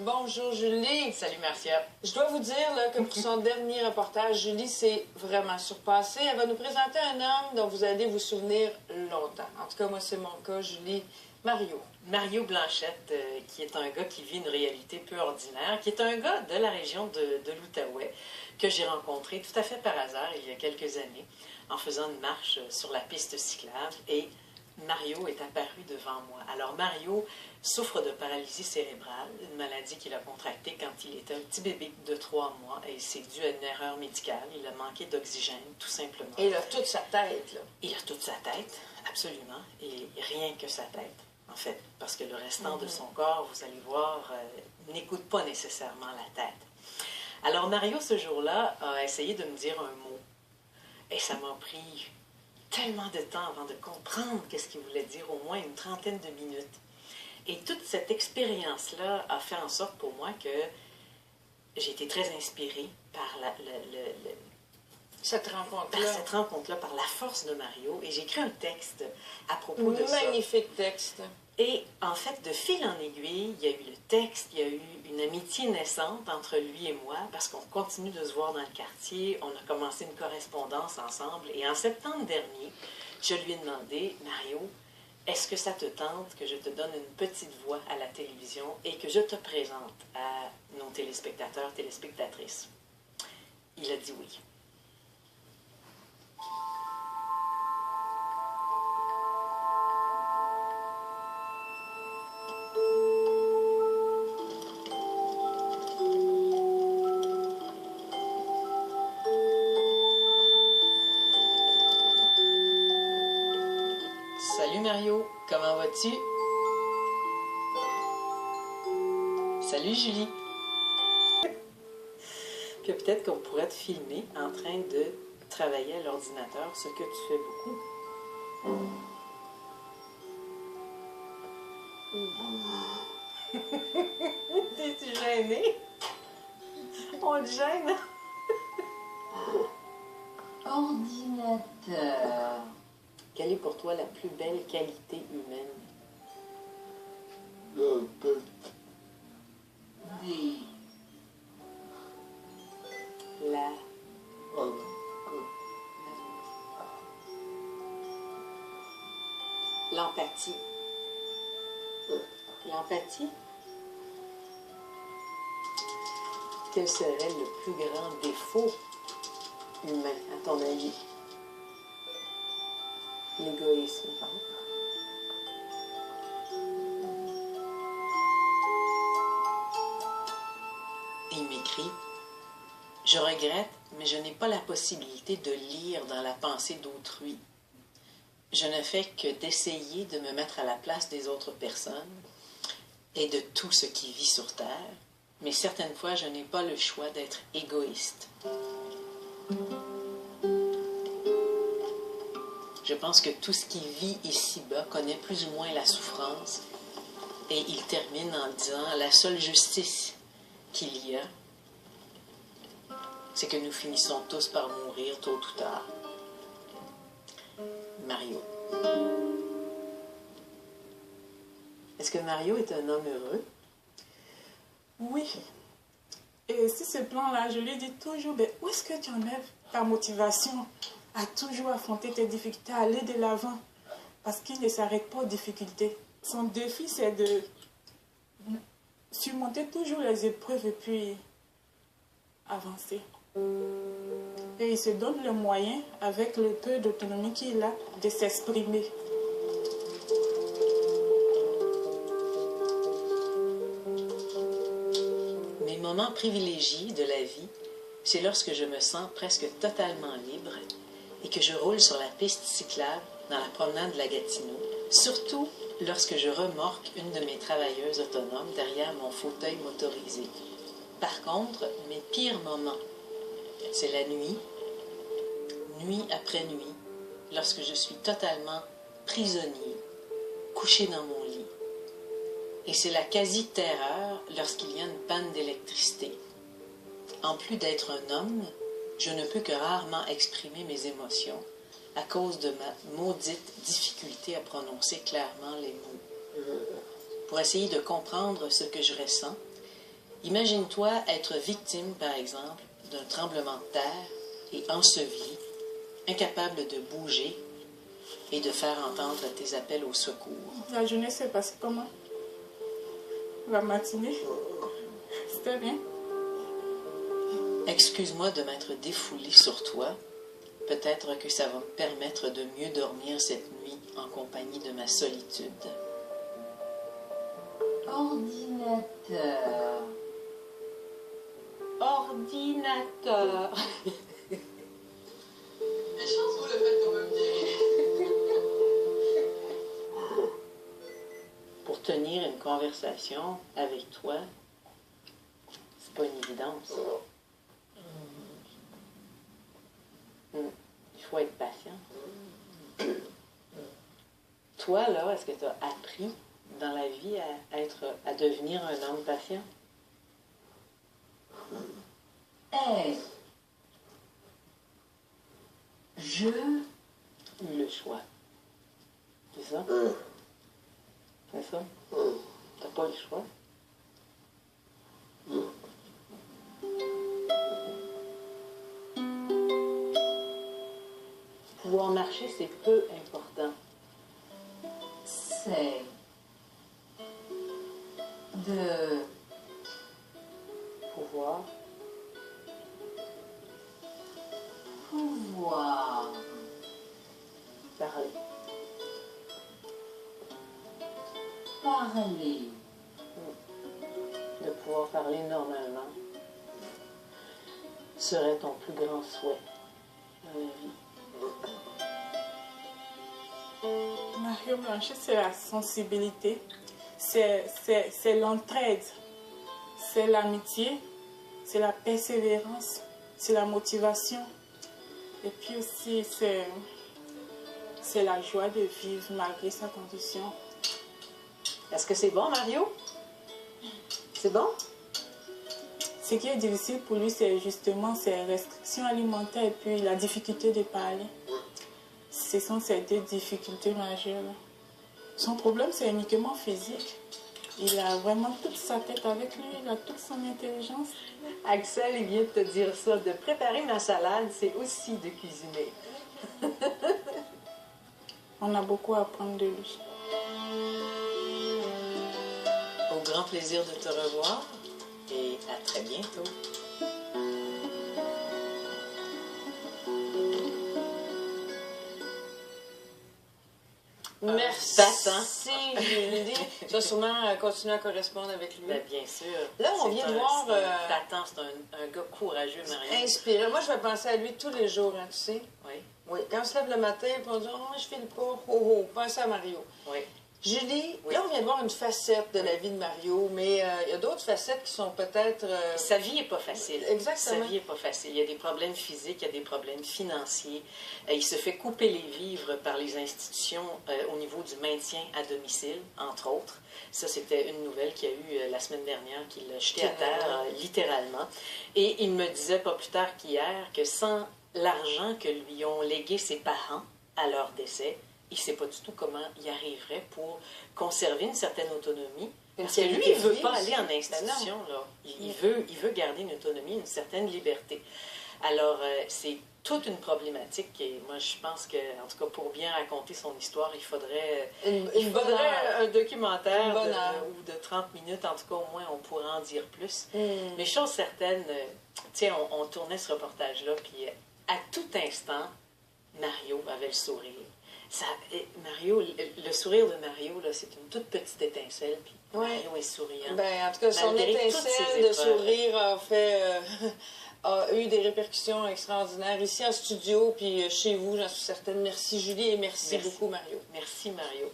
Bonjour Julie. Salut Marcia. Je dois vous dire là, que pour son dernier reportage, Julie s'est vraiment surpassée. Elle va nous présenter un homme dont vous allez vous souvenir longtemps. En tout cas, moi, c'est mon cas, Julie. Mario. Mario Blanchette, qui est un gars qui vit une réalité peu ordinaire, qui est un gars de la région de l'Outaouais, que j'ai rencontré tout à fait par hasard il y a quelques années, en faisant une marche sur la piste cyclable, et Mario est apparu devant moi. Alors Mario souffre de paralysie cérébrale, une maladie qu'il a contractée quand il était un petit bébé de 3 mois, et c'est dû à une erreur médicale. Il a manqué d'oxygène, tout simplement. Et il a toute sa tête, là. Il a toute sa tête, absolument, et rien que sa tête, en fait, parce que le restant de son corps, vous allez voir, n'écoute pas nécessairement la tête. Alors Mario, ce jour-là, a essayé de me dire un mot, et ça m'a pris tellement de temps avant de comprendre qu'est-ce qu'il voulait dire, au moins une trentaine de minutes. Et toute cette expérience-là a fait en sorte pour moi que j'ai été très inspirée par Cette rencontre-là. Par la force de Mario. Et j'ai écrit un texte à propos de ça. Magnifique texte. Et en fait, de fil en aiguille, il y a eu le texte, il y a eu une amitié naissante entre lui et moi, parce qu'on continue de se voir dans le quartier, on a commencé une correspondance ensemble, et en septembre dernier, je lui ai demandé, Mario, est-ce que ça te tente que je te donne une petite voix à la télévision et que je te présente à nos téléspectateurs, téléspectatrices? Il a dit oui. Salut Mario, comment vas-tu? Salut Julie. Que peut-être qu'on pourrait te filmer en train de travailler à l'ordinateur, ce que tu fais beaucoup. T'es-tu gêné? On te gêne? Ordinateur. Quelle est pour toi la plus belle qualité humaine? La... L'empathie. L'empathie? Quel serait le plus grand défaut humain, à ton avis? L'égoïsme. Il m'écrit: je regrette, mais je n'ai pas la possibilité de lire dans la pensée d'autrui. Je ne fais que d'essayer de me mettre à la place des autres personnes et de tout ce qui vit sur Terre, mais certaines fois, je n'ai pas le choix d'être égoïste. Je pense que tout ce qui vit ici-bas connaît plus ou moins la souffrance, et il termine en disant: la seule justice qu'il y a, c'est que nous finissons tous par mourir tôt ou tard. Mario. Est-ce que Mario est un homme heureux? Oui. Et sur ce plan-là, je lui dis toujours, ben, où est-ce que tu enlèves ta motivation à toujours affronter tes difficultés, à aller de l'avant? Parce qu'il ne s'arrête pas aux difficultés. Son défi, c'est de surmonter toujours les épreuves et puis avancer. Et il se donne le moyen, avec le peu d'autonomie qu'il a, de s'exprimer. Mes moments privilégiés de la vie, c'est lorsque je me sens presque totalement libre et que je roule sur la piste cyclable dans la promenade de la Gatineau, surtout lorsque je remorque une de mes travailleuses autonomes derrière mon fauteuil motorisé. Par contre, mes pires moments, c'est la nuit, nuit après nuit, lorsque je suis totalement prisonnier, couché dans mon lit. Et c'est la quasi-terreur lorsqu'il y a une panne d'électricité. En plus d'être un homme, je ne peux que rarement exprimer mes émotions à cause de ma maudite difficulté à prononcer clairement les mots. Pour essayer de comprendre ce que je ressens, Imagine-toi être victime, par exemple, d'un tremblement de terre et enseveli, incapable de bouger et de faire entendre tes appels au secours. La journée s'est passée comment? La matinée? C'était bien. Excuse-moi de m'être défoulée sur toi. Peut-être que ça va me permettre de mieux dormir cette nuit en compagnie de ma solitude. Ordinateur. Ordinateur. Mais chance, vous le faites quand même bien. Pour tenir une conversation avec toi, c'est pas une évidence. Il faut être patient. Toi, là, est-ce que tu as appris dans la vie à devenir un homme patient? Je Le choix. C'est ça? C'est ça? T'as pas le choix? Pouvoir marcher, c'est peu important. sais de Pouvoir, pouvoir parler. parler. De pouvoir parler normalement serait ton plus grand souhait dans la vie. Mario Blanchet, c'est la sensibilité, c'est l'entraide, c'est l'amitié, c'est la persévérance, c'est la motivation. Et puis aussi, c'est la joie de vivre malgré sa condition. Est-ce que c'est bon, Mario? C'est bon? Ce qui est difficile pour lui, c'est justement ses restrictions alimentaires et puis la difficulté de parler. Ce sont ces deux difficultés majeures. Son problème, c'est uniquement physique. Il a vraiment toute sa tête avec lui, il a toute son intelligence. Axel, il vient de te dire ça. De préparer ma salade, c'est aussi de cuisiner. On a beaucoup à apprendre de lui. Au grand plaisir de te revoir et à très bientôt. Merci, Julie. Tu vas sûrement continuer à correspondre avec lui. Ben, bien sûr. Là, on vient de voir, Tatan, c'est un gars courageux, Marianne. Inspiré. Moi, je vais penser à lui tous les jours, hein, tu sais. Oui, Oui. Quand on se lève le matin, puis on dit « Oh, je file pas. Oh, oh. » Pensez à Mario. oui. Julie, Oui. là, on vient de voir une facette de la vie de Mario, mais il y a d'autres facettes qui sont peut-être... Sa vie n'est pas facile. Exactement. Sa vie n'est pas facile. Il y a des problèmes physiques, il y a des problèmes financiers. Il se fait couper les vivres par les institutions au niveau du maintien à domicile, entre autres. Ça, c'était une nouvelle qu'il y a eu la semaine dernière, qu'il l'a jeté à terre, littéralement. Et il me disait pas plus tard qu'hier que sans l'argent que lui ont légué ses parents à leur décès, il ne sait pas du tout comment il arriverait pour conserver une certaine autonomie. Parce que lui, il ne veut pas aller en institution. Là. Il veut garder une autonomie, une certaine liberté. Alors, c'est toute une problématique. Et moi, je pense que, en tout cas, pour bien raconter son histoire, il faudrait un documentaire ou de 30 minutes. En tout cas, au moins, on pourrait en dire plus. Mais chose certaine, tiens, on tournait ce reportage-là, puis à tout instant, Mario avait le sourire. Mario, le sourire de Mario, là, c'est une toute petite étincelle, puis Mario est souriant. Ben, en tout cas, son Malgré étincelle de sourire a eu des répercussions extraordinaires ici en studio, puis chez vous, j'en suis certaine. Merci Julie et merci beaucoup Mario. Merci Mario.